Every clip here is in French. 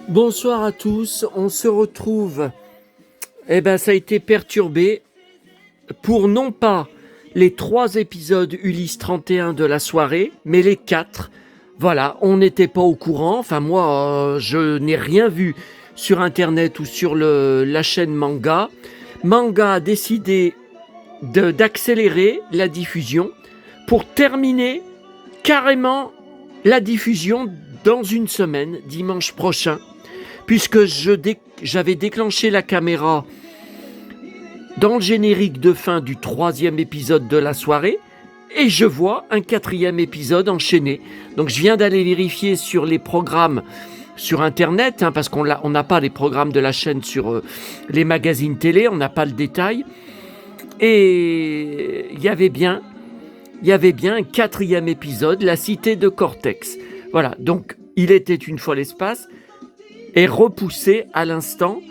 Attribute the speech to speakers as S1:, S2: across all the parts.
S1: Bonsoir à tous, on se retrouve. Ça a été perturbé pour non pas les 3 épisodes Ulysse 31 de la soirée, mais les 4. Voilà, on n'était pas au courant. Enfin, moi, je n'ai rien vu sur Internet ou sur la chaîne Manga. Manga a décidé d'accélérer la diffusion pour terminer carrément la diffusion dans une semaine, dimanche prochain, puisque j'avais déclenché la caméra dans le générique de fin du 3e épisode de la soirée et je vois un 4e épisode enchaîné. Donc je viens d'aller vérifier sur les programmes sur Internet, parce qu'on n'a pas les programmes de la chaîne sur les magazines télé, on n'a pas le détail. Et il y avait bien un 4e épisode, La Cité de Cortex. Voilà, donc il était une fois l'espace, est repoussé à l'instant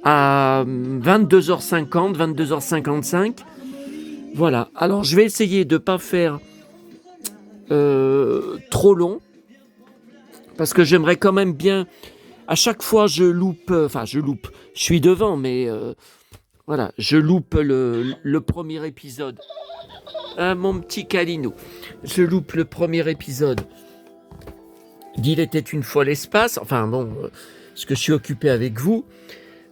S1: à 22h50, 22h55. Voilà, alors je vais essayer de ne pas faire trop long, parce que j'aimerais quand même bien, à chaque fois je suis devant, mais voilà, je loupe le premier épisode. Mon petit Calinou, je loupe le premier épisode d'Il était une fois l'espace, parce que je suis occupé avec vous.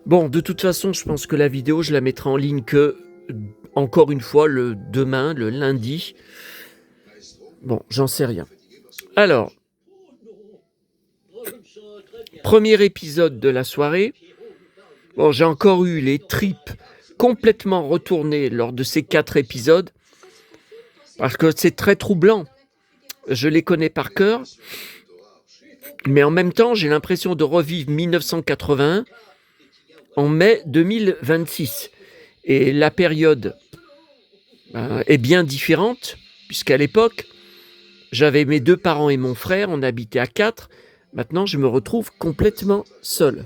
S1: Bon, de toute façon, je pense que la vidéo, je la mettrai en ligne que, encore une fois, demain, le lundi. Bon, j'en sais rien. Alors, premier épisode de la soirée. Bon, j'ai encore eu les tripes complètement retournées lors de ces 4 épisodes, parce que c'est très troublant. Je les connais par cœur, mais en même temps, j'ai l'impression de revivre 1981 en mai 2026. Et la période est bien différente, puisqu'à l'époque, j'avais mes 2 parents et mon frère, on habitait à 4. Maintenant, je me retrouve complètement seul,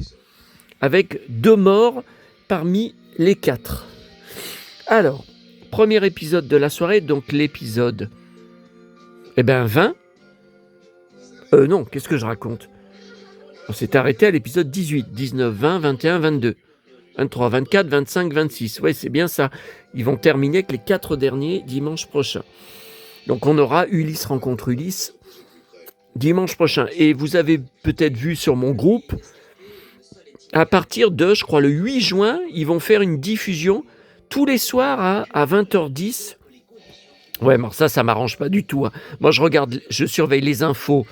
S1: avec 2 morts parmi les 4. Alors, premier épisode de la soirée, donc l'épisode 20. Non, qu'est-ce que je raconte ? On s'est arrêté à l'épisode 18, 19, 20, 21, 22, 23, 24, 25, 26. Ouais, c'est bien ça. Ils vont terminer avec les 4 derniers dimanche prochain. Donc on aura Ulysse rencontre Ulysse dimanche prochain. Et vous avez peut-être vu sur mon groupe, à partir de, je crois, le 8 juin, ils vont faire une diffusion tous les soirs à 20h10. Ouais, mais ça m'arrange pas du tout. Moi, je surveille les infos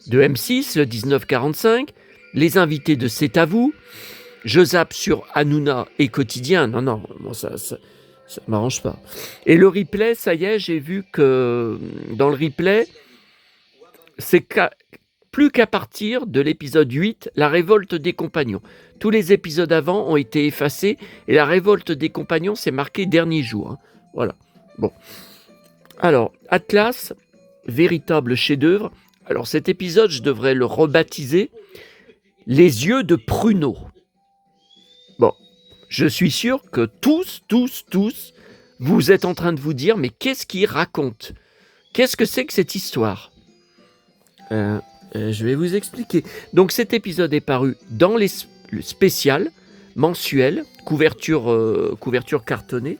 S1: de M6, le 19h45, les invités de C'est à vous. Je zappe sur Hanouna et Quotidien. Non, moi, ça m'arrange pas. Et le replay, ça y est, j'ai vu que dans le replay, c'est plus qu'à partir de l'épisode 8, la révolte des compagnons. Tous les épisodes avant ont été effacés et la révolte des compagnons, c'est marqué dernier jour. Voilà. Bon. Alors, Atlas, véritable chef-d'œuvre. Alors, cet épisode, je devrais le rebaptiser Les yeux de Pruneau. Bon, je suis sûr que tous, vous êtes en train de vous dire, mais qu'est-ce qu'il raconte ? Qu'est-ce que c'est que cette histoire ? Je vais vous expliquer. Donc cet épisode est paru dans le spécial mensuel, couverture cartonnée.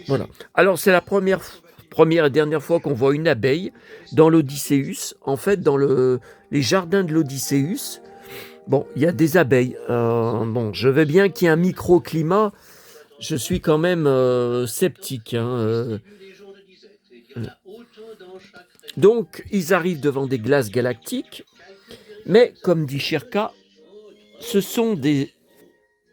S1: Voilà. Alors c'est la première et dernière fois qu'on voit une abeille dans l'Odysseus. En fait, dans les jardins de l'Odysseus, bon, il y a des abeilles. Je veux bien qu'il y ait un microclimat. Je suis quand même sceptique. Donc, ils arrivent devant des glaces galactiques, mais comme dit Shirka, ce sont des...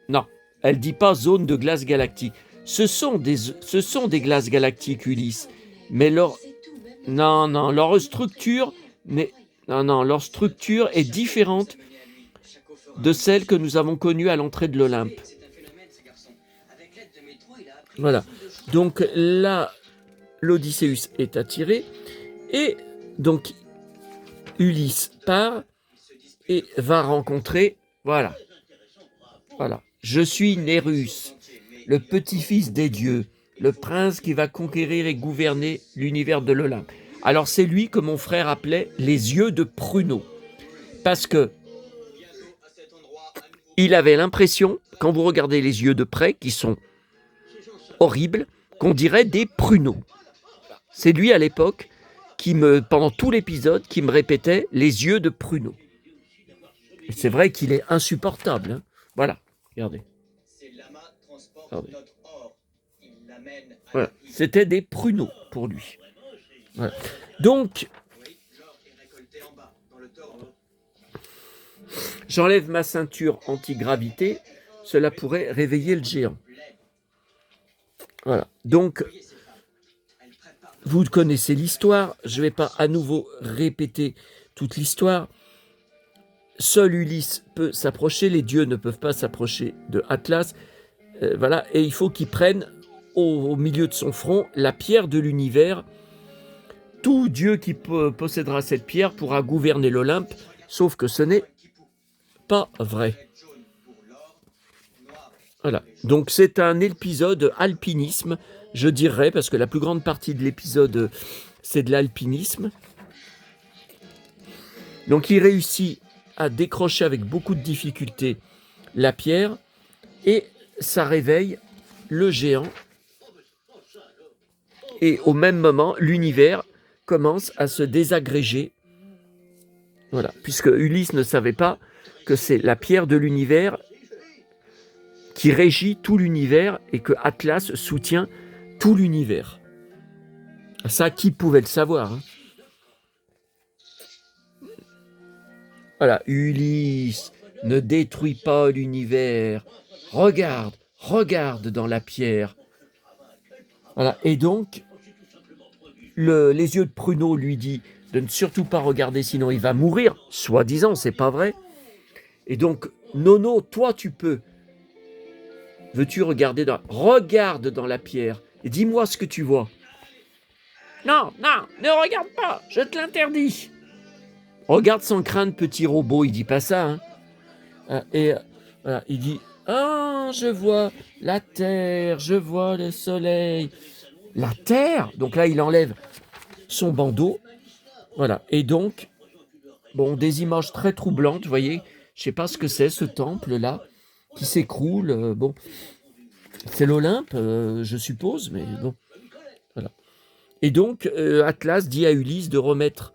S1: Non, elle dit pas zone de glace galactique. Ce sont des glaces galactiques, Ulysse. Mais leur structure, leur structure est différente de celle que nous avons connue à l'entrée de l'Olympe. Voilà. Donc là, l'Odysseus est attiré et donc Ulysse part et va rencontrer, voilà. Je suis Nérus, le petit-fils des dieux, le prince qui va conquérir et gouverner l'univers de l'Olympe. Alors c'est lui que mon frère appelait les yeux de pruneau, parce que il avait l'impression, quand vous regardez les yeux de près, qui sont horribles, qu'on dirait des pruneaux. C'est lui à l'époque qui pendant tout l'épisode, qui me répétait les yeux de pruneau. Et c'est vrai qu'il est insupportable. Hein. Voilà, regardez. Regardez. Voilà. C'était des pruneaux pour lui. Voilà. Donc, j'enlève ma ceinture anti-gravité, cela pourrait réveiller le géant. Voilà. Donc, vous connaissez l'histoire, je ne vais pas à nouveau répéter toute l'histoire. Seul Ulysse peut s'approcher, les dieux ne peuvent pas s'approcher de Atlas. Voilà, et il faut qu'il prenne au milieu de son front la pierre de l'univers. Tout dieu qui possédera cette pierre pourra gouverner l'Olympe, sauf que ce n'est pas vrai. Voilà, donc c'est un épisode alpinisme, je dirais, parce que la plus grande partie de l'épisode, c'est de l'alpinisme. Donc il réussit à décrocher avec beaucoup de difficulté la pierre, et ça réveille le géant. Et au même moment, l'univers commence à se désagréger. Voilà, puisque Ulysse ne savait pas que c'est la pierre de l'univers qui régit tout l'univers et que Atlas soutient tout l'univers. Ça, qui pouvait le savoir, hein? Voilà, Ulysse, ne détruis pas l'univers. Regarde, regarde dans la pierre. Voilà, et donc, les yeux de pruneau lui dit de ne surtout pas regarder, sinon il va mourir, soi-disant, c'est pas vrai. Et donc, Nono, toi tu peux. Veux-tu regarder Regarde dans la pierre et dis-moi ce que tu vois. Non, non, ne regarde pas, je te l'interdis. Regarde sans crainte, petit robot, il dit pas ça. Hein. Et voilà, il dit, ah, je vois la terre, je vois le soleil. La terre. Donc là, il enlève son bandeau. Voilà. Et donc, bon, des images très troublantes, vous voyez. Je sais pas ce que c'est, ce temple-là, qui s'écroule. Bon, c'est l'Olympe, je suppose, mais bon. Voilà. Et donc, Atlas dit à Ulysse de remettre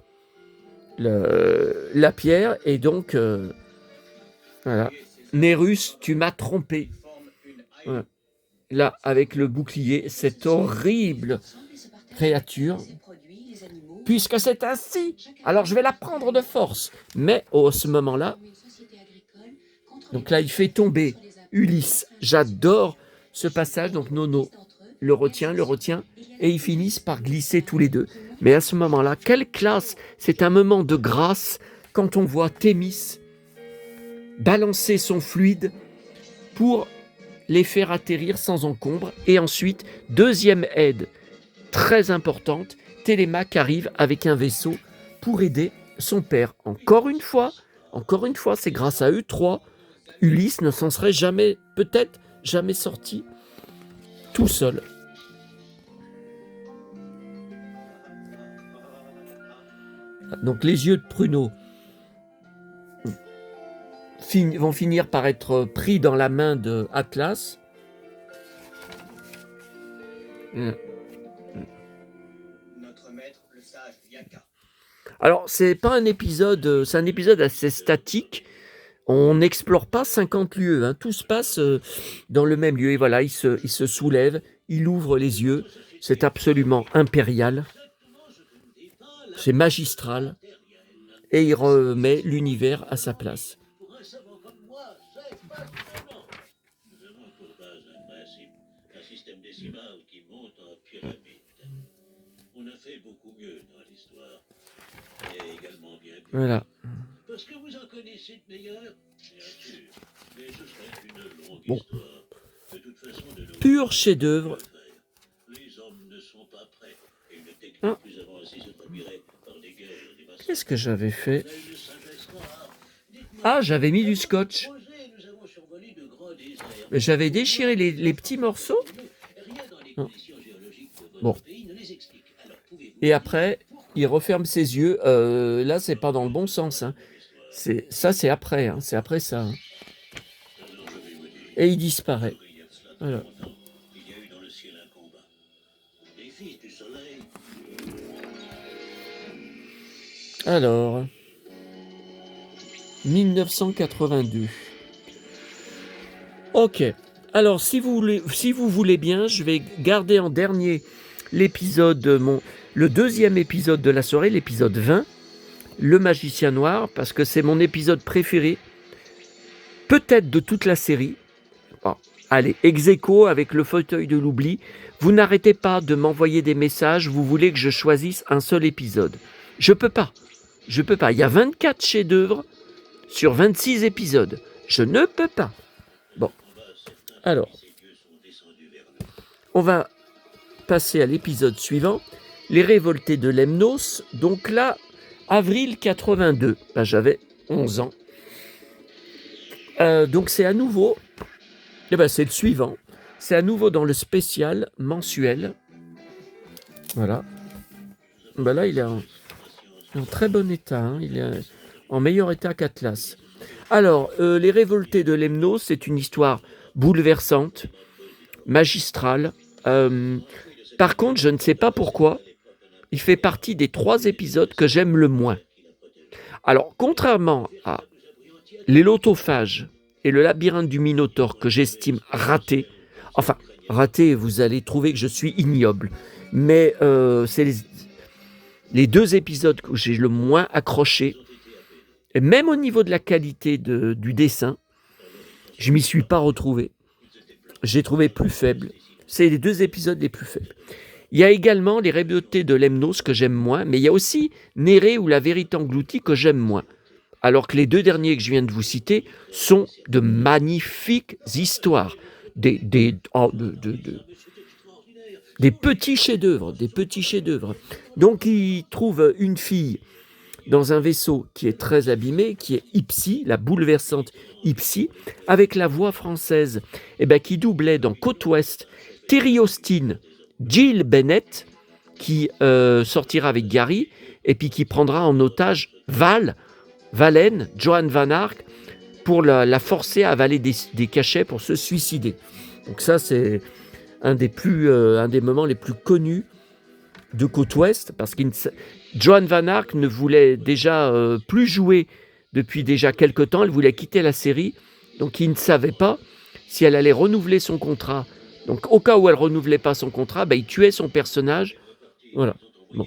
S1: la pierre. Et donc, voilà. Nérus, tu m'as trompé. Voilà. Là, avec le bouclier, cette horrible créature. Puisque c'est ainsi, alors je vais la prendre de force. Mais à ce moment-là, donc là, il fait tomber Ulysse. J'adore ce passage. Donc Nono le retient, et ils finissent par glisser tous les deux. Mais à ce moment-là, quelle classe! C'est un moment de grâce quand on voit Thémis balancer son fluide pour les faire atterrir sans encombre. Et ensuite, deuxième aide très importante, Télémaque arrive avec un vaisseau pour aider son père. Encore une fois, c'est grâce à eux trois, Ulysse ne s'en serait jamais, peut-être jamais sorti tout seul. Donc les yeux de pruneau vont finir par être pris dans la main de Atlas. Alors c'est pas un épisode, c'est un épisode assez statique. On n'explore pas 50 lieux, hein. Tout se passe dans le même lieu. Et voilà, il se soulève, il ouvre les yeux. C'est absolument impérial. C'est magistral. Et il remet l'univers à sa place. Voilà. Bon. Pur chef-d'œuvre. Ah. Qu'est-ce que j'avais fait? Ah, j'avais mis du scotch. J'avais déchiré les petits morceaux. Non. Bon. Et après, il referme ses yeux. Là, c'est pas dans le bon sens. Hein. Ça, c'est après. Hein. C'est après ça. Hein. Et il disparaît. Voilà. Alors, 1982. Ok. Alors, si vous voulez bien, je vais garder en dernier l'épisode, le deuxième épisode de la soirée, l'épisode 20, Le Magicien Noir, parce que c'est mon épisode préféré, peut-être de toute la série. Bon, allez, ex aequo avec le fauteuil de l'oubli. Vous n'arrêtez pas de m'envoyer des messages, vous voulez que je choisisse un seul épisode. Je peux pas. Il y a 24 chefs-d'œuvre sur 26 épisodes. Je ne peux pas. Bon. Alors, on va passer à l'épisode suivant. Les révoltés de Lemnos. Donc là, avril 82. Ben, j'avais 11 ans. Donc c'est à nouveau... c'est le suivant. C'est à nouveau dans le spécial mensuel. Voilà. Ben là, il est en très bon état. Hein. Il est en meilleur état qu'Atlas. Alors, les révoltés de Lemnos, c'est une histoire bouleversante, magistrale. Par contre, je ne sais pas pourquoi, il fait partie des 3 épisodes que j'aime le moins. Alors, contrairement à Les Lotophages et le labyrinthe du Minotaure, que j'estime raté, enfin, raté, vous allez trouver que je suis ignoble, mais c'est les 2 épisodes que j'ai le moins accroché, et même au niveau de la qualité du dessin, je m'y suis pas retrouvé. J'ai trouvé plus faible. C'est les 2 épisodes les plus faibles. Il y a également les révoltés de Lemnos que j'aime moins, mais il y a aussi Néré ou la vérité engloutie que j'aime moins. Alors que les 2 derniers que je viens de vous citer sont de magnifiques histoires, des petits chefs-d'œuvre, Donc il trouve une fille dans un vaisseau qui est très abîmé, qui est Ipsy, la bouleversante Ipsy, avec la voix française qui doublait dans Côte Ouest Terry Austin, Jill Bennett, qui sortira avec Gary, et puis qui prendra en otage Valen, Joan Van Ark, pour la forcer à avaler des cachets pour se suicider. Donc ça, c'est un des moments les plus connus de Côte Ouest, parce que Joan Van Ark ne voulait déjà plus jouer depuis déjà quelque temps, elle voulait quitter la série, donc il ne savait pas si elle allait renouveler son contrat. Donc au cas où elle ne renouvelait pas son contrat, il tuait son personnage. Voilà. Bon.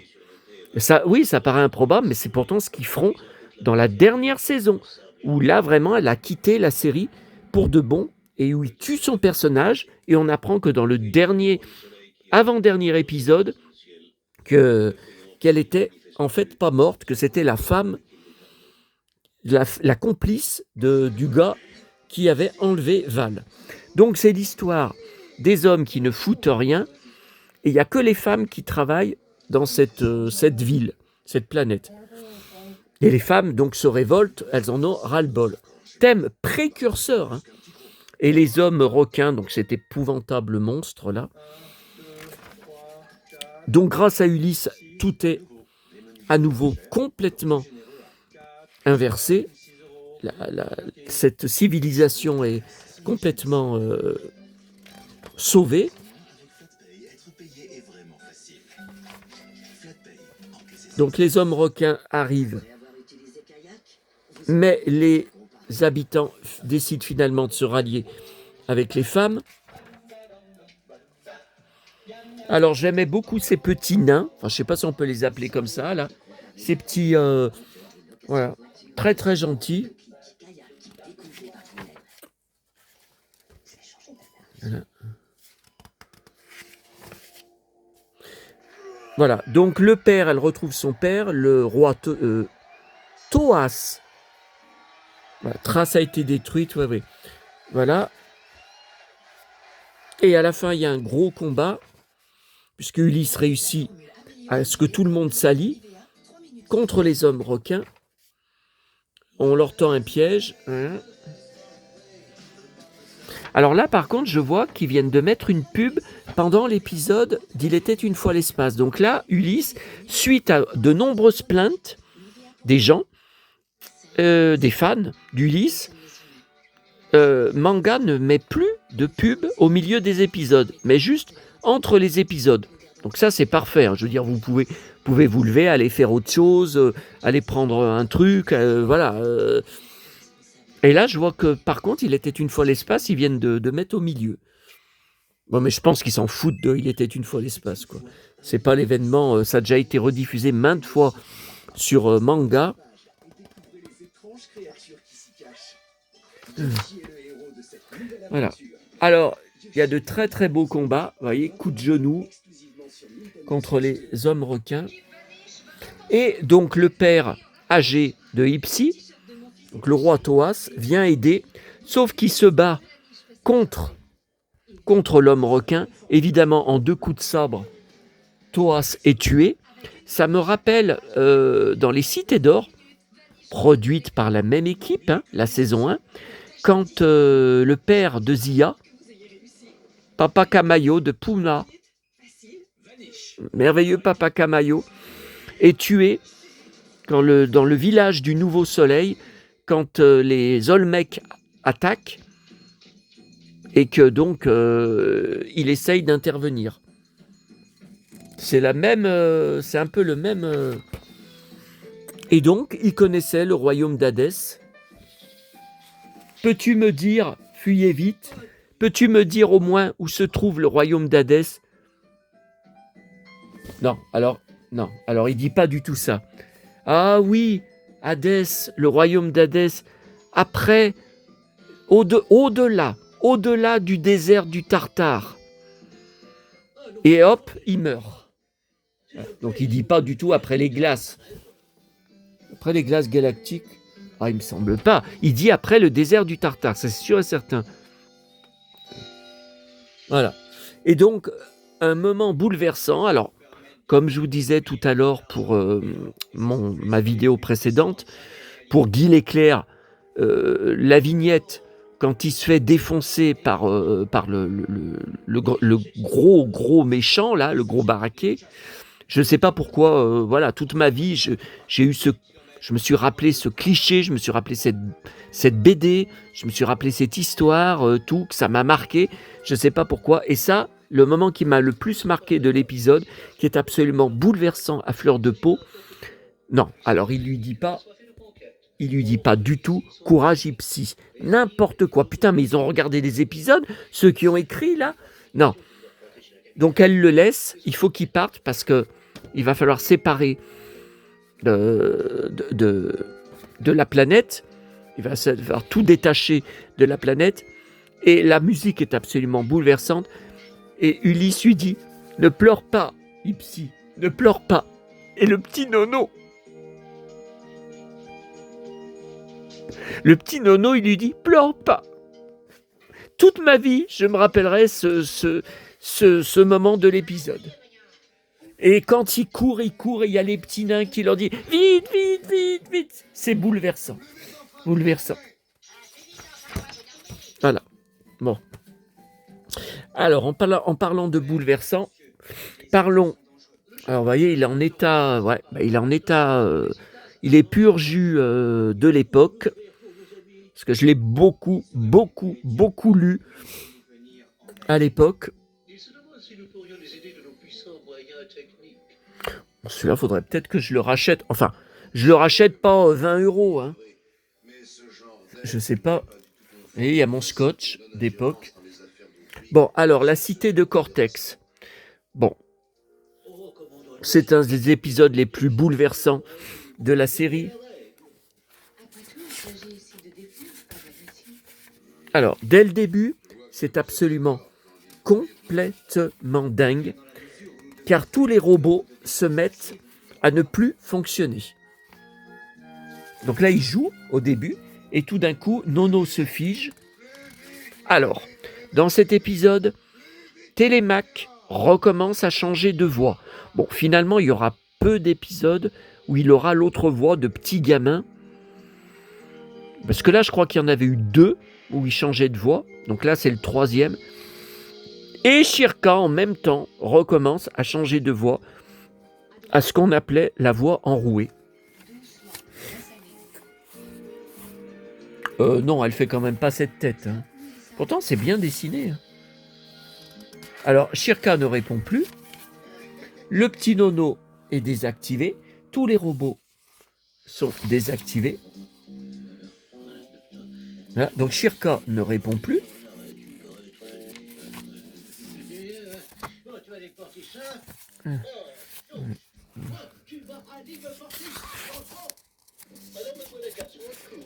S1: Ça, oui, ça paraît improbable, mais c'est pourtant ce qu'ils feront dans la dernière saison, où là vraiment elle a quitté la série pour de bon, et où il tue son personnage, et on apprend que dans le avant-dernier épisode, qu'elle était en fait pas morte, que c'était la femme, la complice du gars qui avait enlevé Val. Donc c'est l'histoire des hommes qui ne foutent rien, et il n'y a que les femmes qui travaillent dans cette ville, cette planète. Et les femmes donc se révoltent, elles en ont ras-le-bol. Thème précurseur, hein. Et les hommes requins, donc cet épouvantable monstre là. Donc grâce à Ulysse, tout est à nouveau complètement inversé. Cette civilisation est complètement sauvée. Donc les hommes requins arrivent, mais les habitants décident finalement de se rallier avec les femmes. Alors j'aimais beaucoup ces petits nains, enfin je sais pas si on peut les appeler comme ça là, ces petits, voilà, très très gentils. Voilà, donc le père, elle retrouve son père, le roi Thoas. Voilà, Thrace a été détruite, ouais. Voilà. Et à la fin, il y a un gros combat, puisque Ulysse réussit à ce que tout le monde s'allie contre les hommes requins. On leur tend un piège. Hein. Alors là, par contre, je vois qu'ils viennent de mettre une pub pendant l'épisode d'Il était une fois l'espace. Donc là, Ulysse, suite à de nombreuses plaintes des gens, des fans d'Ulysse, Manga ne met plus de pub au milieu des épisodes, mais juste entre les épisodes. Donc ça, c'est parfait. Je veux dire, vous pouvez vous lever, aller faire autre chose, aller prendre un truc, voilà. Et là, je vois que, par contre, Il était une fois l'espace, ils viennent de mettre au milieu. Bon, mais je pense qu'ils s'en foutent de Il était une fois l'espace, quoi. C'est pas l'événement, ça a déjà été rediffusé maintes fois sur Manga. Voilà. Alors, il y a de très très beaux combats. Vous voyez, coup de genou contre les hommes requins. Et donc le père âgé de Ipsi, donc le roi Thoas, vient aider, sauf qu'il se bat contre l'homme requin, évidemment en 2 coups de sabre. Thoas est tué. Ça me rappelle dans les Cités d'Or, produite par la même équipe, la saison 1, quand le père de Zia, Papa Camayo de Puna, merveilleux Papa Camayo, est tué dans le village du Nouveau Soleil, quand les Olmecs attaquent, et que donc il essaye d'intervenir. C'est la même, c'est un peu le même. Et donc, il connaissait le royaume d'Hadès. Peux-tu me dire, fuyez vite, peux-tu me dire au moins où se trouve le royaume d'Hadès? Non, alors il dit pas du tout ça. Ah oui, Hadès, le royaume d'Hadès, après, au-delà du désert du Tartare. Et hop, il meurt. Donc il dit pas du tout après les glaces. Après les glaces galactiques, il me semble pas. Il dit après le désert du Tartare, c'est sûr et certain. Voilà. Et donc, un moment bouleversant. Alors, comme je vous disais tout à l'heure pour ma vidéo précédente, pour Guy Leclerc, la vignette, quand il se fait défoncer par le gros méchant, là, le gros baraquet, je ne sais pas pourquoi, voilà, toute ma vie, je me suis rappelé ce cliché, je me suis rappelé cette BD, je me suis rappelé cette histoire, tout, que ça m'a marqué, je ne sais pas pourquoi. Et ça, le moment qui m'a le plus marqué de l'épisode, qui est absolument bouleversant à fleur de peau, non, alors il lui dit pas du tout « Courage Ipsi », n'importe quoi. Putain, mais ils ont regardé les épisodes, ceux qui ont écrit là. Non. Donc elle le laisse, il faut qu'il parte parce que il va falloir séparer de la planète, il va falloir tout détacher de la planète, et la musique est absolument bouleversante, et Ulysse lui dit « Ne pleure pas, Ipsi, ne pleure pas ». Et le petit Nono, il lui dit « Pleure pas ». Toute ma vie, je me rappellerai ce moment de l'épisode. Et quand il court, et il y a les petits nains qui leur disent « Vite, vite, vite, vite !» C'est bouleversant. Bouleversant. Voilà. Bon. Alors, en parlant de bouleversant, parlons. Alors, vous voyez, il est en état. Ouais, il est en état. Il est pur jus de l'époque. Parce que je l'ai beaucoup lu à l'époque. Celui-là, faudrait peut-être que je le rachète. Enfin, je le rachète pas 20 €. Hein. Je sais pas. Et il y a mon scotch d'époque. Bon, alors, la cité de Cortex. Bon. C'est un des épisodes les plus bouleversants de la série. Alors, dès le début, c'est absolument complètement dingue, car tous les robots se mettent à ne plus fonctionner. Donc là, ils jouent au début, et tout d'un coup, Nono se fige. Alors, dans cet épisode, Télémaque recommence à changer de voix. Bon, finalement, il y aura peu d'épisodes où il aura l'autre voix de petit gamin. Parce que là, je crois qu'il y en avait eu 2 où il changeait de voix. Donc là, c'est le 3e. Et Shirka, en même temps, recommence à changer de voix à ce qu'on appelait la voix enrouée. Non, elle fait quand même pas cette tête. Hein. Pourtant, c'est bien dessiné. Hein. Alors, Shirka ne répond plus. Le petit Nono est désactivé. Tous les robots sont désactivés. Voilà. Donc, Shirka ne répond plus.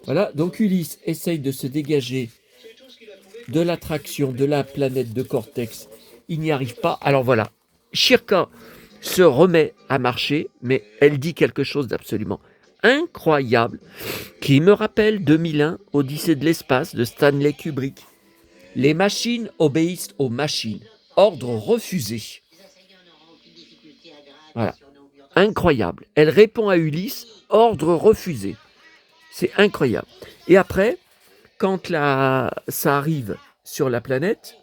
S1: Voilà, donc Ulysse essaye de se dégager de l'attraction de la planète de Cortex. Il n'y arrive pas. Alors voilà, Shirka se remet à marcher, mais elle dit quelque chose d'absolument incroyable qui me rappelle 2001, Odyssée de l'espace de Stanley Kubrick. Les machines obéissent aux machines. Ordre refusé. Voilà. Incroyable. Elle répond à Ulysse, ordre refusé. C'est incroyable. Et après, quand ça arrive sur la planète,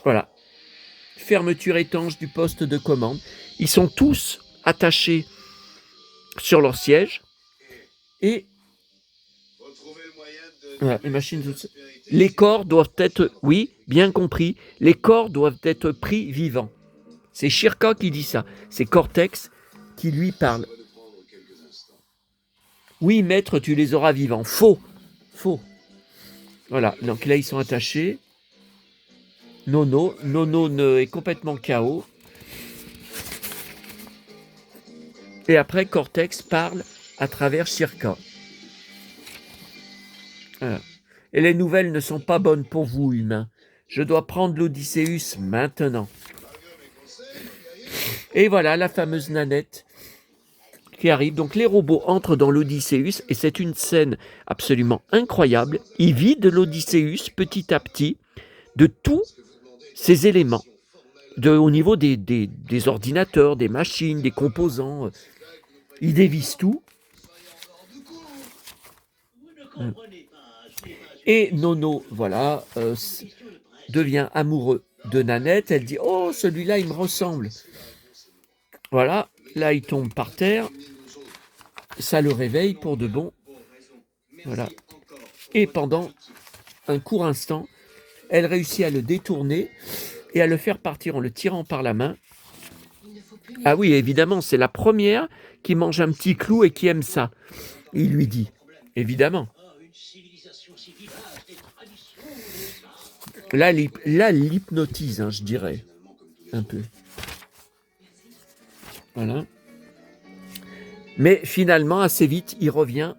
S1: voilà, fermeture étanche du poste de commande. Ils sont tous attachés sur leur siège et voilà, les machines, les corps doivent être, oui, bien compris, les corps doivent être pris vivants. C'est Shirka qui dit ça. C'est Cortex qui lui parle. Oui, maître, tu les auras vivants. Faux. Faux. Voilà, donc là, ils sont attachés. Nono est complètement KO. Et après, Cortex parle à travers Shirka. Voilà. Et les nouvelles ne sont pas bonnes pour vous, humains. Je dois prendre l'Odysseus maintenant. Et voilà la fameuse Nanette qui arrive. Donc les robots entrent dans l'Odysseus et c'est une scène absolument incroyable. Ils vident l'Odysseus petit à petit de tous ses éléments, au niveau des ordinateurs, des machines, des composants. Ils dévissent tout. Et Nono, voilà, devient amoureux de Nanette. Elle dit « Oh, celui-là, il me ressemble ». Voilà, là, il tombe par terre. Ça le réveille pour de bon. Voilà. Et pendant un court instant, elle réussit à le détourner et à le faire partir en le tirant par la main. Ah oui, évidemment, c'est la première qui mange un petit clou et qui aime ça. Il lui dit, évidemment. Là, l'hypnotise, hein, je dirais, un peu. Voilà. Mais finalement, assez vite, il revient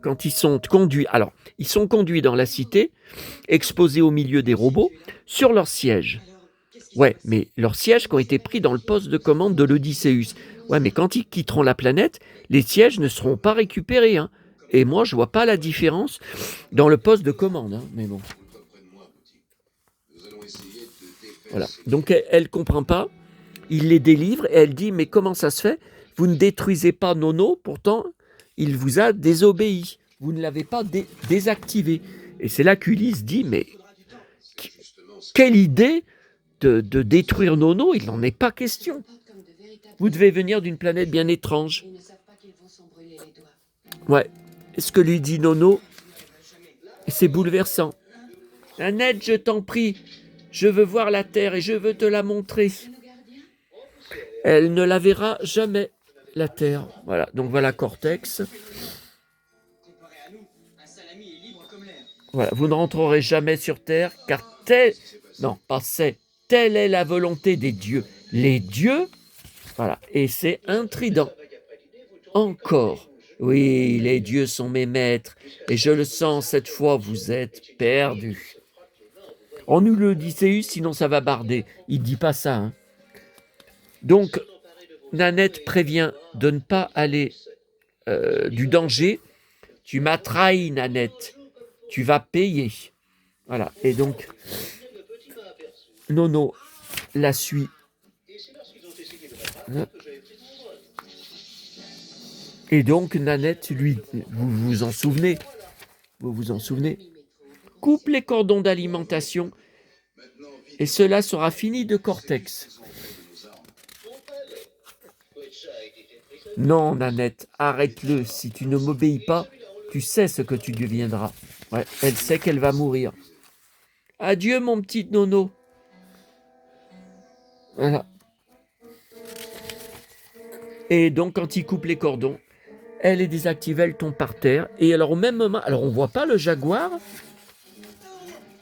S1: quand ils sont conduits. Alors, ils sont conduits dans la cité, exposés au milieu des robots, sur leur siège. Ouais, mais leurs sièges qui ont été pris dans le poste de commande de l'Odysseus. Ouais, mais quand ils quitteront la planète, les sièges ne seront pas récupérés. Hein. Et moi, je vois pas la différence dans le poste de commande. Hein. Mais bon. Voilà. Donc, elle ne comprend pas. Il les délivre et elle dit, mais comment ça se fait? Vous ne détruisez pas Nono, pourtant, il vous a désobéi. Vous ne l'avez pas désactivé. Et c'est là qu'Ulysse dit, mais quelle idée de détruire Nono, il n'en est pas question. Vous devez venir d'une planète bien étrange. Ouais. Ce que lui dit Nono, c'est bouleversant. Nanette, je t'en prie, je veux voir la Terre et je veux te la montrer. Elle ne la verra jamais, la Terre. Voilà, donc voilà Cortex. Voilà, vous ne rentrerez jamais sur Terre, car telle est la volonté des dieux. Les dieux, voilà, et c'est un trident. Encore. Oui, les dieux sont mes maîtres, et je le sens, cette fois, vous êtes perdus. On nous le dit, sinon ça va barder. Il ne dit pas ça. Hein. Donc, Nanette prévient de ne pas aller du danger. Tu m'as trahi, Nanette. Tu vas payer. Voilà. Et donc, Nono la suit. Et donc Nanette, lui, vous vous en souvenez, vous vous en souvenez, coupe les cordons d'alimentation et cela sera fini de Cortex. Non, Nanette, arrête-le. Si tu ne m'obéis pas, tu sais ce que tu deviendras. Ouais, elle sait qu'elle va mourir. Adieu, mon petit nono. Voilà. Et donc, quand il coupe les cordons, elle est désactivée, elle tombe par terre. Et alors, au même moment, alors on voit pas le jaguar.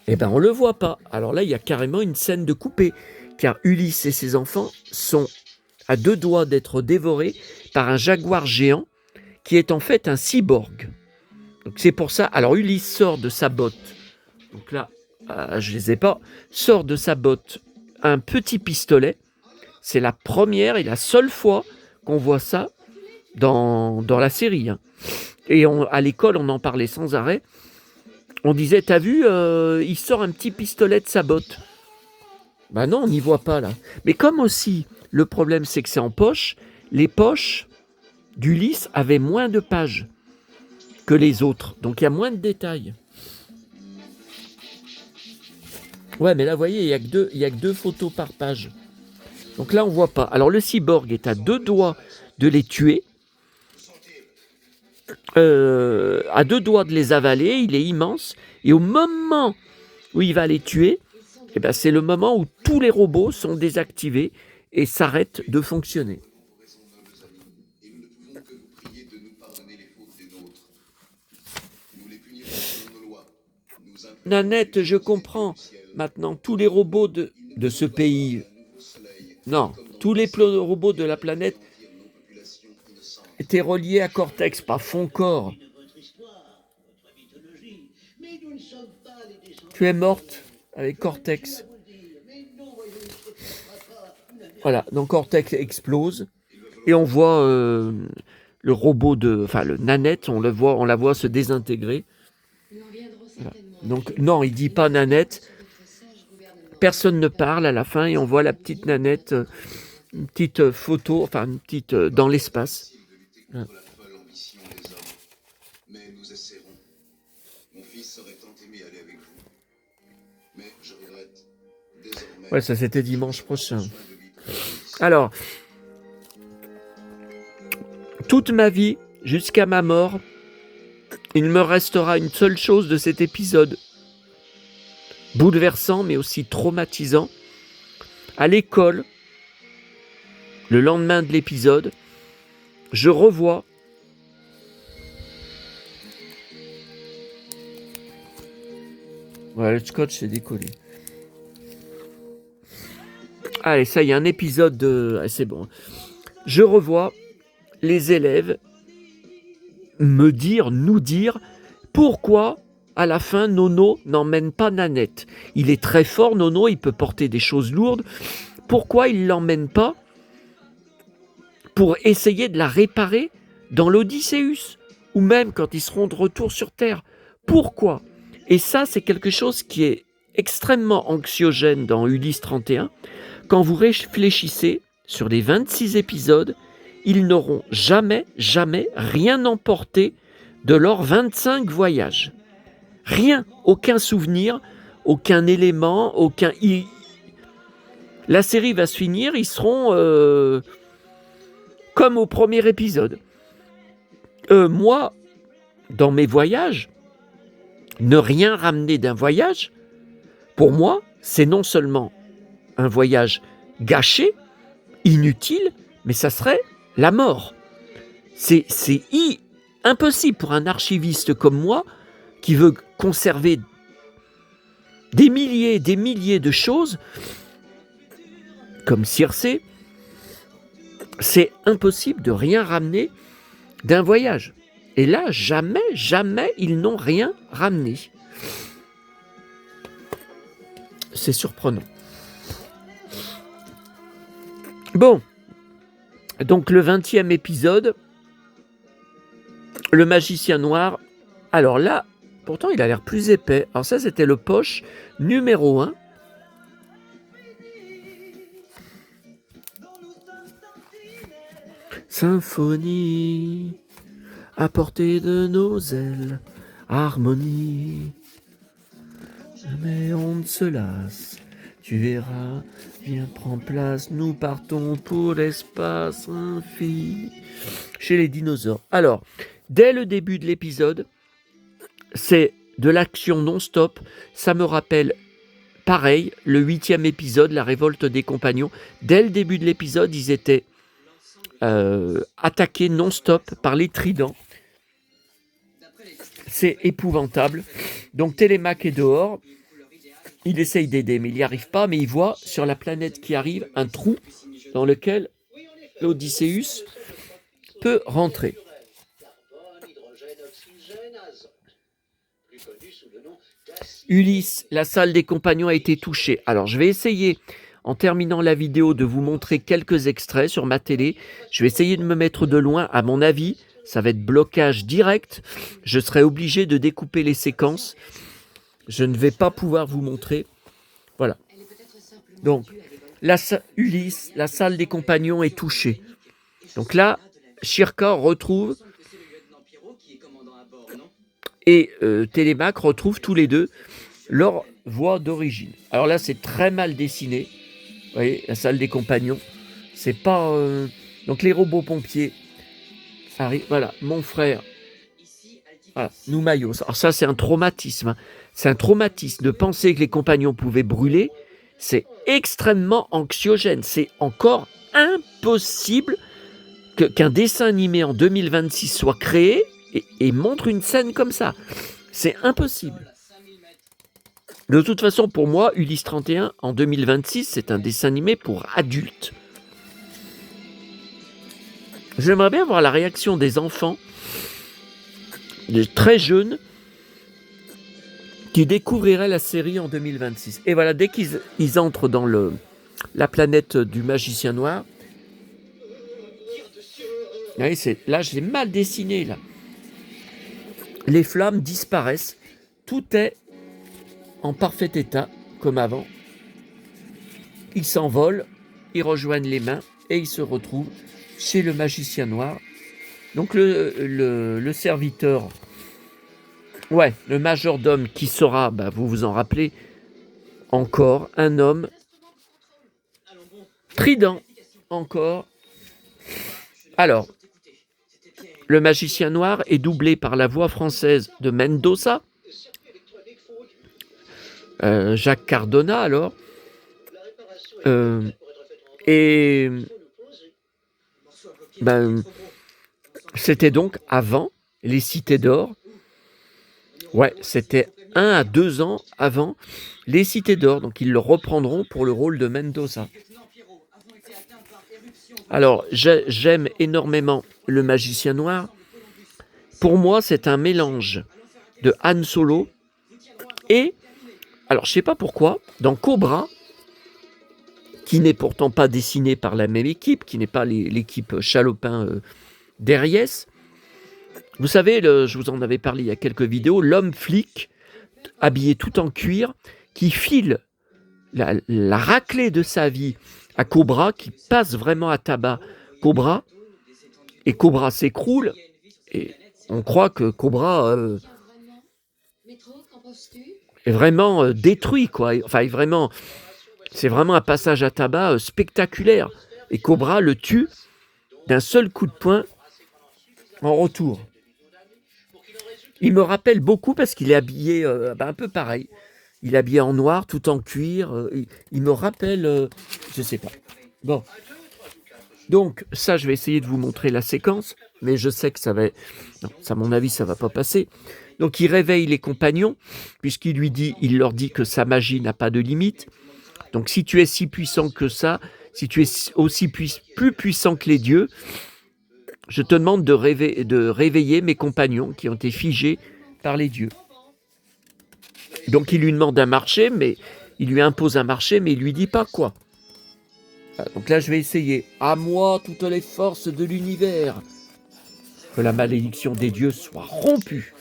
S1: Eh ben, on le voit pas. Alors là, il y a carrément une scène de coupé, car Ulysse et ses enfants sont à 2 doigts d'être dévorés par un jaguar géant qui est en fait un cyborg. Donc c'est pour ça. Alors Ulysse sort de sa botte. Donc là, je les ai pas. Sort de sa botte un petit pistolet. C'est la première et la seule fois qu'on voit ça dans la série. Hein. Et à l'école, on en parlait sans arrêt. On disait, t'as vu, il sort un petit pistolet de sa botte. Ben non, on n'y voit pas là. Mais comme aussi, le problème c'est que c'est en poche, les poches d'Ulysse avaient moins de pages que les autres. Donc il y a moins de détails. Ouais, mais là, vous voyez, il y a que 2 photos par page. Donc là, on voit pas. Alors le cyborg est à 2 doigts de les tuer. À 2 doigts de les avaler, il est immense. Et au moment où il va les tuer, eh ben, c'est le moment où tous les robots sont désactivés et s'arrêtent de fonctionner. Nanette, je comprends. Maintenant, tous les robots de ce pays... Non, tous les robots de la planète étaient reliés à Cortex, pas Foncor. Tu es morte avec Cortex. Voilà, donc Cortex explose et on voit le robot le Nanette, on la voit se désintégrer. Voilà. Donc non, il dit pas Nanette. Personne ne parle à la fin et on voit la petite Nanette, une petite photo, enfin une petite dans l'espace. Voilà. Ouais, ça c'était dimanche prochain. Alors, toute ma vie, jusqu'à ma mort, il me restera une seule chose de cet épisode. Bouleversant, mais aussi traumatisant. À l'école, le lendemain de l'épisode, je revois voilà, le scotch s'est décollé. Allez, ça y est, un épisode de... Ah, c'est bon. Je revois les élèves nous dire, pourquoi à la fin Nono n'emmène pas Nanette. Il est très fort, Nono, il peut porter des choses lourdes. Pourquoi il ne l'emmène pas pour essayer de la réparer dans l'Odysseus, ou même quand ils seront de retour sur Terre? Pourquoi? Et ça, c'est quelque chose qui est extrêmement anxiogène dans Ulysse 31. Quand vous réfléchissez sur les 26 épisodes, ils n'auront jamais rien emporté de leurs 25 voyages. Rien, aucun souvenir, aucun élément, aucun... La série va se finir, ils seront comme au premier épisode. Moi, dans mes voyages, ne rien ramener d'un voyage, pour moi, c'est non seulement un voyage gâché, inutile, mais ça serait la mort. C'est impossible pour un archiviste comme moi qui veut conserver des milliers de choses, comme Circé, c'est impossible de rien ramener d'un voyage. Et là, jamais ils n'ont rien ramené. C'est surprenant. Bon, donc le 20e épisode, le magicien noir. Alors là, pourtant il a l'air plus épais. Alors ça, c'était le poche numéro 1. Symphonie. à portée de nos ailes, harmonie. Mais on ne se lasse, tu verras, viens prends place, nous partons pour l'espace infini. Chez les dinosaures. Alors, dès le début de l'épisode, c'est de l'action non-stop. Ça me rappelle, pareil, le 8e épisode, la révolte des compagnons. Dès le début de l'épisode, ils étaient attaqués non-stop par les tridents. C'est épouvantable. Donc Télémaque est dehors. Il essaye d'aider, mais il n'y arrive pas. Mais il voit sur la planète qui arrive un trou dans lequel l'Odysseus peut rentrer. Ulysse, la salle des compagnons a été touchée. Alors, je vais essayer, en terminant la vidéo, de vous montrer quelques extraits sur ma télé. Je vais essayer de me mettre de loin. À mon avis, ça va être blocage direct. Je serai obligé de découper les séquences. Je ne vais pas pouvoir vous montrer. Voilà. Donc, Ulysse, la salle des compagnons est touchée. Donc là, Shirka retrouve et Télémaque retrouvent tous les deux leur voix d'origine. Alors là, c'est très mal dessiné. Vous voyez, la salle des compagnons. C'est pas... Donc les robots pompiers arrivent. Voilà, mon frère. Voilà, Noumaïos. Alors ça, c'est un traumatisme. Hein. C'est un traumatisme de penser que les compagnons pouvaient brûler. C'est extrêmement anxiogène. C'est encore impossible qu'un dessin animé en 2026 soit créé et montre une scène comme ça. C'est impossible. De toute façon, pour moi, Ulysse 31, en 2026, c'est un dessin animé pour adultes. J'aimerais bien voir la réaction des enfants, des très jeunes, qui découvriraient la série en 2026. Et voilà, dès qu'ils entrent dans la planète du magicien noir, là, je l'ai mal dessiné, là. Les flammes disparaissent. Tout est en parfait état, comme avant. Ils s'envolent, ils rejoignent les mains et ils se retrouvent chez le magicien noir. Donc le serviteur, le majordome qui sera, vous vous en rappelez, encore un homme, trident, encore. Alors, le magicien noir est doublé par la voix française de Mendoza, Jacques Cardona alors, c'était donc avant les Cités d'Or. Ouais, c'était 1 à 2 ans avant les Cités d'Or, donc ils le reprendront pour le rôle de Mendoza. Alors, j'aime énormément le magicien noir. Pour moi, c'est un mélange de Han Solo et, alors je sais pas pourquoi, dans Cobra, qui n'est pourtant pas dessiné par la même équipe, qui n'est pas l'équipe Chalopin d'Herriès, vous savez, je vous en avais parlé il y a quelques vidéos, l'homme flic, habillé tout en cuir, qui file la raclée de sa vie à Cobra, qui passe vraiment à tabac Cobra, et Cobra s'écroule, et on croit que Cobra est vraiment détruit, quoi. Enfin, vraiment, c'est vraiment un passage à tabac spectaculaire. Et Cobra le tue d'un seul coup de poing en retour. Il me rappelle beaucoup parce qu'il est habillé un peu pareil. Il est habillé en noir, tout en cuir. Il me rappelle, je sais pas. Bon. Donc, ça, je vais essayer de vous montrer la séquence, mais je sais que ça va... Non, à mon avis, ça va pas passer. Donc, il réveille les compagnons, puisqu'il leur dit que sa magie n'a pas de limite. Donc, si tu es si puissant que ça, si tu es aussi plus puissant que les dieux, je te demande de réveiller mes compagnons qui ont été figés par les dieux. Donc, il lui demande un marché, mais il lui impose un marché, mais il lui dit pas quoi. Donc là, je vais essayer. À moi, toutes les forces de l'univers. Que la malédiction des dieux soit rompue.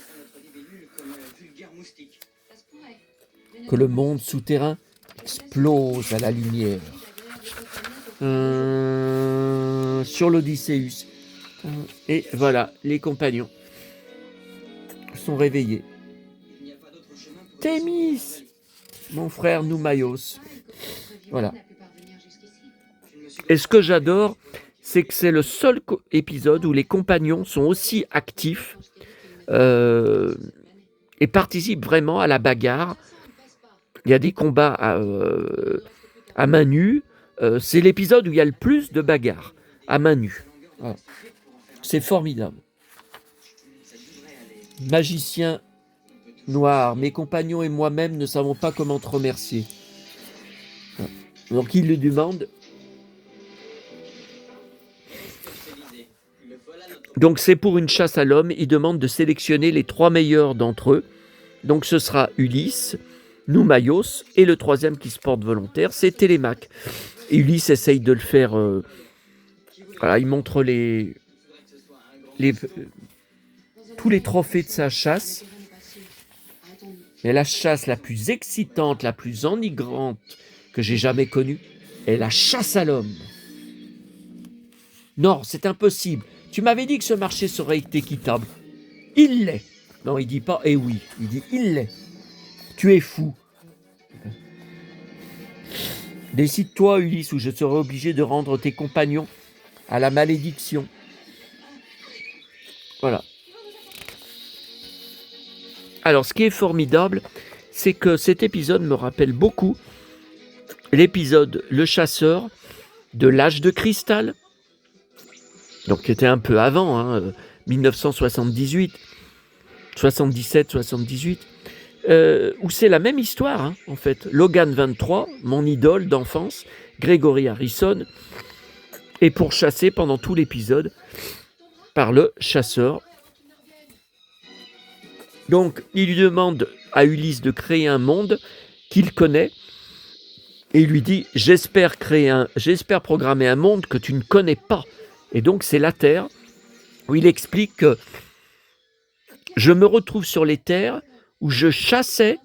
S1: Que le monde souterrain explose à la lumière. Sur l'Odysseus. Et voilà, les compagnons. sont réveillés. Thémis, mon frère Noumaios. Voilà. Et ce que j'adore, c'est que c'est le seul épisode où les compagnons sont aussi actifs et participent vraiment à la bagarre. Il y a des combats à main nue. C'est l'épisode où il y a le plus de bagarres à main nue. Voilà. C'est formidable. Magicien noir, mes compagnons et moi-même ne savons pas comment te remercier. Donc il lui demande. Donc c'est pour une chasse à l'homme, il demande de sélectionner les 3 meilleurs d'entre eux. Donc ce sera Ulysse, Noumaios, et le troisième qui se porte volontaire, c'est Télémaque. Et Ulysse essaye de le faire. Voilà, il montre tous les trophées de sa chasse. Mais la chasse la plus excitante, la plus enivrante que j'ai jamais connue est la chasse à l'homme. Non, c'est impossible. Tu m'avais dit que ce marché serait équitable. Il l'est. Non, il dit pas « eh oui », il dit « il l'est ». Tu es fou. Décide-toi, Ulysse, ou je serai obligé de rendre tes compagnons à la malédiction. Voilà. Alors, ce qui est formidable, c'est que cet épisode me rappelle beaucoup l'épisode Le Chasseur de l'Âge de Cristal, donc qui était un peu avant, 1978, 77, 78, où c'est la même histoire, en fait. Logan 23, mon idole d'enfance, Gregory Harrison, est pourchassé pendant tout l'épisode par le chasseur. Donc, il lui demande à Ulysse de créer un monde qu'il connaît et il lui dit « j'espère programmer un monde que tu ne connais pas ». Et donc, c'est la Terre où il explique que je me retrouve sur les terres où je chassais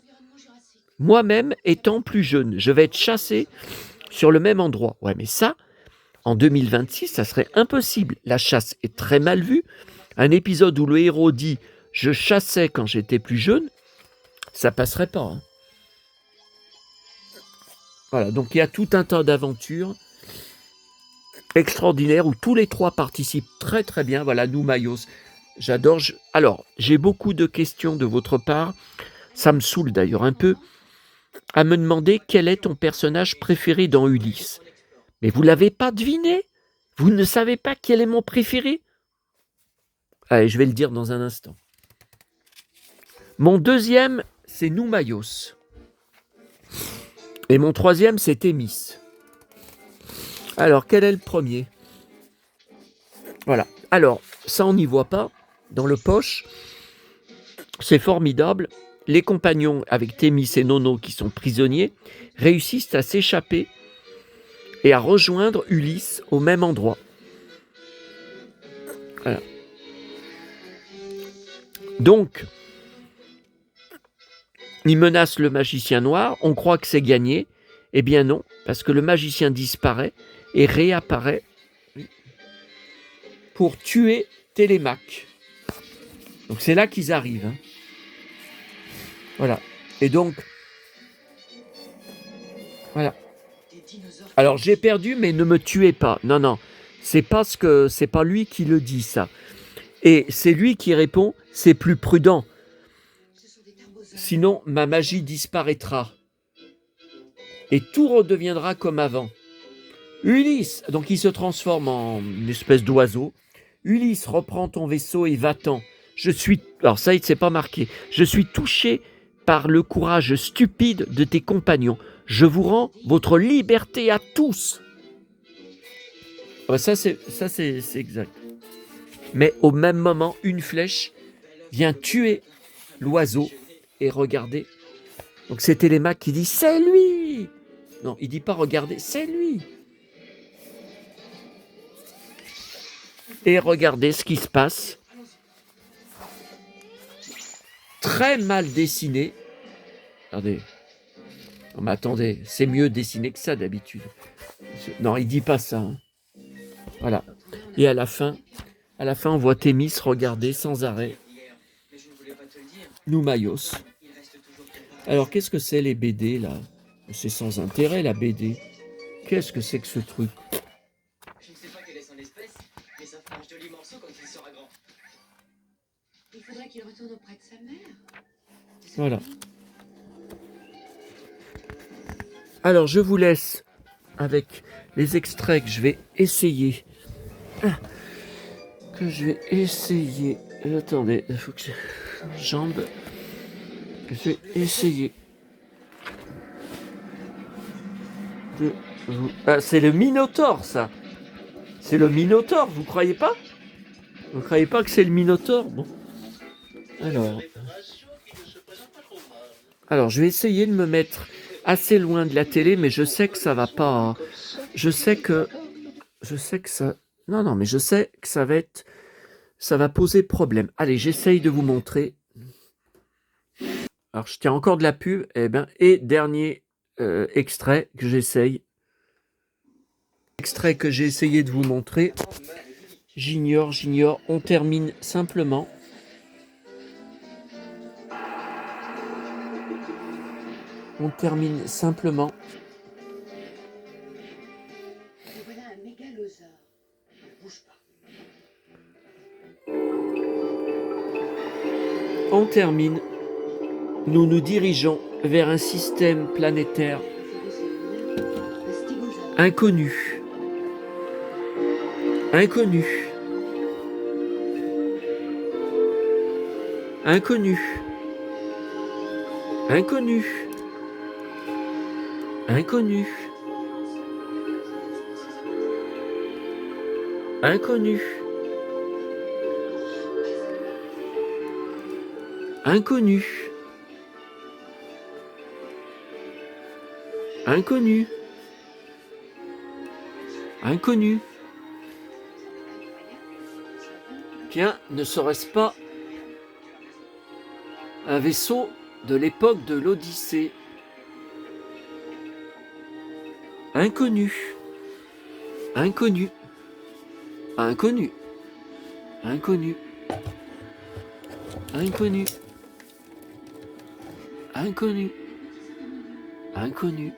S1: moi-même étant plus jeune. Je vais être chassé sur le même endroit. Ouais, mais ça, en 2026, ça serait impossible. La chasse est très mal vue. Un épisode où le héros dit « je chassais quand j'étais plus jeune », ça passerait pas. Voilà, donc il y a tout un tas d'aventures extraordinaires où tous les 3 participent très très bien. Voilà, Noumaios, j'adore. Alors, j'ai beaucoup de questions de votre part. Ça me saoule d'ailleurs un peu à me demander quel est ton personnage préféré dans Ulysse. Mais vous ne l'avez pas deviné? Vous ne savez pas quel est mon préféré? Allez, je vais le dire dans un instant. Mon deuxième, c'est Noumaios. Et mon troisième, c'est Thémis. Alors, quel est le premier? Voilà. Alors, ça, on n'y voit pas. Dans le poche, c'est formidable. Les compagnons, avec Thémis et Nono, qui sont prisonniers, réussissent à s'échapper et à rejoindre Ulysse au même endroit. Voilà. Donc, ils menacent le magicien noir, on croit que c'est gagné. Eh bien non, parce que le magicien disparaît et réapparaît pour tuer Télémaque. Donc c'est là qu'ils arrivent. Voilà. Et donc, voilà. Alors j'ai perdu, mais ne me tuez pas. Non, non. C'est pas lui qui le dit, ça. Et c'est lui qui répond, c'est plus prudent. Sinon, ma magie disparaîtra. Et tout redeviendra comme avant. Ulysse, donc il se transforme en une espèce d'oiseau. Ulysse, reprends ton vaisseau et va-t'en. Alors ça, il ne s'est pas marqué. Je suis touché par le courage stupide de tes compagnons. Je vous rends votre liberté à tous. Ça, c'est exact. Mais au même moment, une flèche vient tuer l'oiseau. Et regardez. Donc c'est Télémaque qui dit « c'est lui !» Non, il ne dit pas « regardez, c'est lui !» Et regardez ce qui se passe. Très mal dessiné. Regardez. Non, mais attendez, c'est mieux dessiné que ça d'habitude. Non, il dit pas ça. Voilà. Et à la fin, on voit Thémis regarder sans arrêt. Numaïos. Alors, qu'est-ce que c'est les BD, là? C'est sans intérêt, la BD. Qu'est-ce que c'est que ce truc?
S2: Je ne sais pas quelle est son espèce, mais ça fera un joli morceau quand il sera grand.
S3: Il faudrait qu'il retourne auprès de sa mère.
S1: Voilà. Alors, je vous laisse avec les extraits que je vais essayer. Attendez, il faut que je... Jambes. Je vais essayer de vous... Ah, c'est le Minotaure, ça. C'est le Minotaure, vous croyez pas? Vous croyez pas que c'est le Minotaure? Bon. Alors, je vais essayer de me mettre assez loin de la télé, mais je sais que ça va pas. Je sais que ça. Non, mais je sais que ça va être. Ça va poser problème. Allez, j'essaye de vous montrer. Alors, je tiens encore de la pub. Et dernier extrait que j'essaye. Extrait que j'ai essayé de vous montrer. J'ignore. On termine simplement. Et
S3: voilà un mégalosaure. Bouge pas.
S1: On termine. Nous nous dirigeons vers un système planétaire inconnu. Inconnu. Inconnu. Inconnu. Inconnu. Inconnu. Inconnu. Inconnu. Inconnu. Tiens, ne serait-ce pas un vaisseau de l'époque de l'Odyssée? Inconnu. Inconnu. Inconnu. Inconnu. Inconnu. Inconnu. Inconnu.